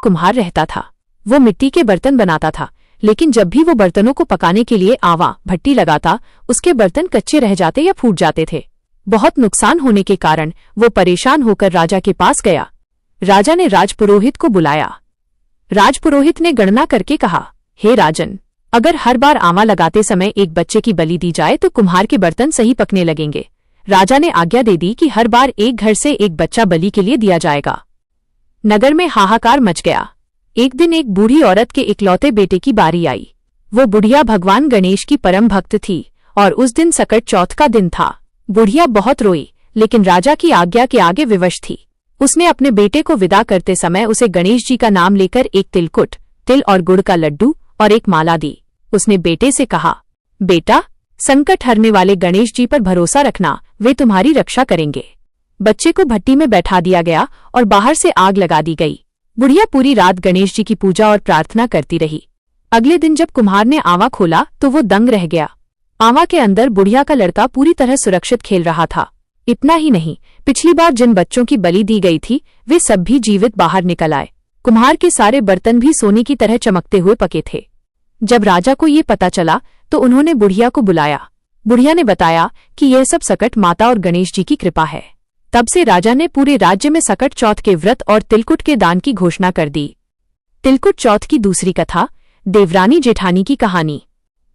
कुम्हार रहता था। वो मिट्टी के बर्तन बनाता था, लेकिन जब भी वो बर्तनों को पकाने के लिए आवा भट्टी लगाता, उसके बर्तन कच्चे रह जाते या फूट जाते थे। बहुत नुकसान होने के कारण वो परेशान होकर राजा के पास गया। राजा ने राजपुरोहित को बुलाया। राजपुरोहित ने गणना करके कहा, हे राजन, अगर हर बार आवा लगाते समय एक बच्चे की बलि दी जाए तो कुम्हार के बर्तन सही पकने लगेंगे। राजा ने आज्ञा दे दी कि हर बार एक घर से एक बच्चा बलि के लिए दिया जाएगा। नगर में हाहाकार मच गया। एक दिन एक बूढ़ी औरत के इकलौते बेटे की बारी आई। वो बुढ़िया भगवान गणेश की परम भक्त थी और उस दिन सकट चौथ का दिन था। बुढ़िया बहुत रोई, लेकिन राजा की आज्ञा के आगे विवश थी। उसने अपने बेटे को विदा करते समय उसे गणेश जी का नाम लेकर एक तिलकुट, तिल और गुड़ का लड्डू और एक माला दी। उसने बेटे से कहा, बेटा, संकट हरने वाले गणेश जी पर भरोसा रखना, वे तुम्हारी रक्षा करेंगे। बच्चे को भट्टी में बैठा दिया गया और बाहर से आग लगा दी गई। बुढ़िया पूरी रात गणेश जी की पूजा और प्रार्थना करती रही। अगले दिन जब कुम्हार ने आवा खोला तो वो दंग रह गया। आवा के अंदर बुढ़िया का लड़का पूरी तरह सुरक्षित खेल रहा था। इतना ही नहीं, पिछली बार जिन बच्चों की बलि दी गई थी वे सब भी जीवित बाहर निकल आए। कुम्हार के सारे बर्तन भी सोने की तरह चमकते हुए पके थे। जब राजा को ये पता चला तो उन्होंने बुढ़िया को बुलाया। बुढ़िया ने बताया कि यह सब सकट माता और गणेश जी की कृपा है। तब से राजा ने पूरे राज्य में सकट चौथ के व्रत और तिलकुट के दान की घोषणा कर दी। तिलकुट चौथ की दूसरी कथा, देवरानी जेठानी की कहानी।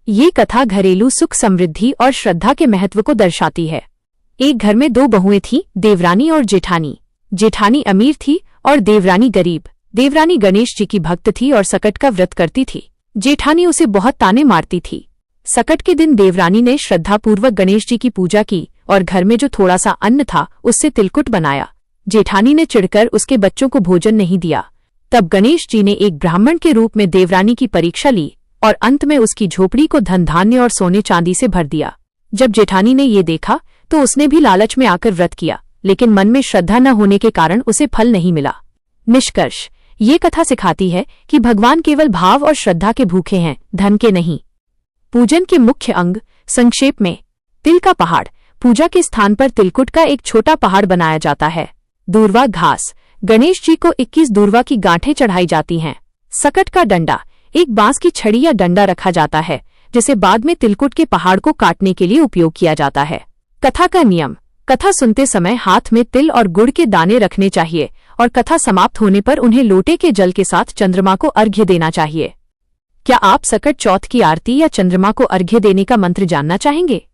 ये कथा घरेलू सुख, समृद्धि और श्रद्धा के महत्व को दर्शाती है। एक घर में दो बहुएं थीं, देवरानी और जेठानी। जेठानी अमीर थी और देवरानी गरीब। देवरानी गणेश जी की भक्त थी और सकट का व्रत करती थी। जेठानी उसे बहुत ताने मारती थी। सकट के दिन देवरानी ने श्रद्धापूर्वक गणेश जी की पूजा की और घर में जो थोड़ा सा अन्न था उससे तिलकुट बनाया। जेठानी ने चिढ़कर उसके बच्चों को भोजन नहीं दिया। तब गणेश जी ने एक ब्राह्मण के रूप में देवरानी की परीक्षा ली और अंत में उसकी झोपड़ी को धन धान्य और सोने चांदी से भर दिया। जब जेठानी ने ये देखा तो उसने भी लालच में आकर व्रत किया, लेकिन मन में श्रद्धा न होने के कारण उसे फल नहीं मिला। निष्कर्ष, ये कथा सिखाती है कि भगवान केवल भाव और श्रद्धा के भूखे हैं, धन के नहीं। पूजन के मुख्य अंग संक्षेप में, तिल का पहाड़। पूजा के स्थान पर तिलकुट का एक छोटा पहाड़ बनाया जाता है। दूर्वा घास, गणेश जी को 21 दूर्वा की गांठें चढ़ाई जाती हैं। सकट का डंडा, एक बांस की छड़ी या डंडा रखा जाता है जिसे बाद में तिलकुट के पहाड़ को काटने के लिए उपयोग किया जाता है। कथा का नियम, कथा सुनते समय हाथ में तिल और गुड़ के दाने रखने चाहिए और कथा समाप्त होने पर उन्हें लोटे के जल के साथ चंद्रमा को अर्घ्य देना चाहिए। क्या आप सकट चौथ की आरती या चंद्रमा को अर्घ्य देने का मंत्र जानना चाहेंगे?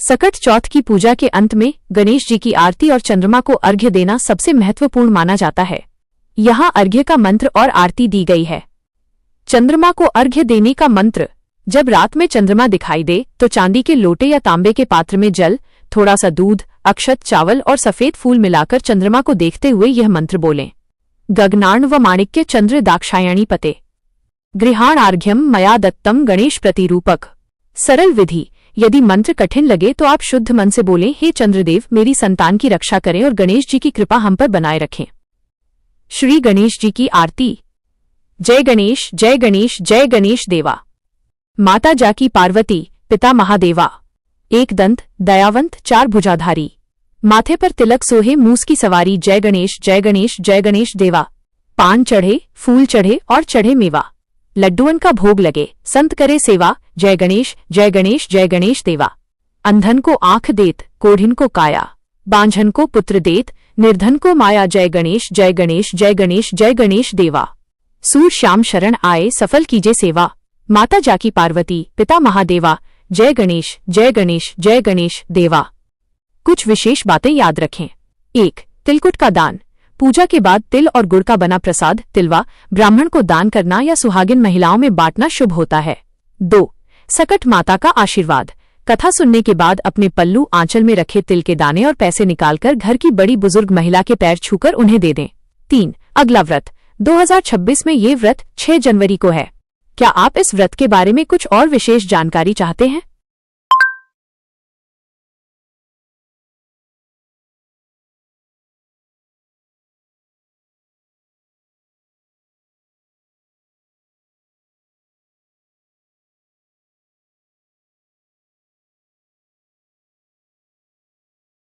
सकट चौथ की पूजा के अंत में गणेश जी की आरती और चंद्रमा को अर्घ्य देना सबसे महत्वपूर्ण माना जाता है। यहाँ अर्घ्य का मंत्र और आरती दी गई है। चंद्रमा को अर्घ्य देने का मंत्र, जब रात में चंद्रमा दिखाई दे तो चांदी के लोटे या तांबे के पात्र में जल, थोड़ा सा दूध, अक्षत, चावल और सफेद फूल मिलाकर चंद्रमा को देखते हुए यह मंत्र बोलें। गगनार्ण व माणिक्य चंद्र दाक्षायणी पते गृहाणार्घ्यम मया दत्तम गणेश प्रतिरूपक। सरल विधि, यदि मंत्र कठिन लगे तो आप शुद्ध मन से बोलें, हे चंद्रदेव, मेरी संतान की रक्षा करें और गणेश जी की कृपा हम पर बनाए रखें। श्री गणेश जी की आरती। जय गणेश, जय गणेश, जय गणेश देवा। माता जाकी पार्वती, पिता महादेवा। एक दंत, दयावंत, चार भुजाधारी। माथे पर तिलक सोहे, मूस की सवारी। जय गणेश, जय गणेश, जय गणेश देवा। पान चढ़े, फूल चढ़े और चढ़े मेवा। लड्डुअन का भोग लगे, संत करे सेवा। जय गणेश, जय गणेश, जय गणेश देवा। अंधन को आंख देत, कोढ़िन को काया। बांझन को पुत्र देत, निर्धन को माया। जय गणेश, जय गणेश, जय गणेश, जय गणेश देवा। सूर श्याम शरण आए, सफल कीजे सेवा। माता जाकी पार्वती, पिता महादेवा। जय गणेश, जय गणेश, जय गणेश देवा। कुछ विशेष बातें याद रखें। 1. तिलकुट का दान। पूजा के बाद तिल और गुड़ का बना प्रसाद, तिलवा, ब्राह्मण को दान करना या सुहागिन महिलाओं में बांटना शुभ होता है। 2. सकट माता का आशीर्वाद। कथा सुनने के बाद अपने पल्लू आंचल में रखे तिल के दाने और पैसे निकालकर घर की बड़ी बुजुर्ग महिला के पैर छूकर उन्हें दे दें। 3. अगला व्रत। 2026 में ये व्रत 6 जनवरी को है। क्या आप इस व्रत के बारे में कुछ और विशेष जानकारी चाहते हैं?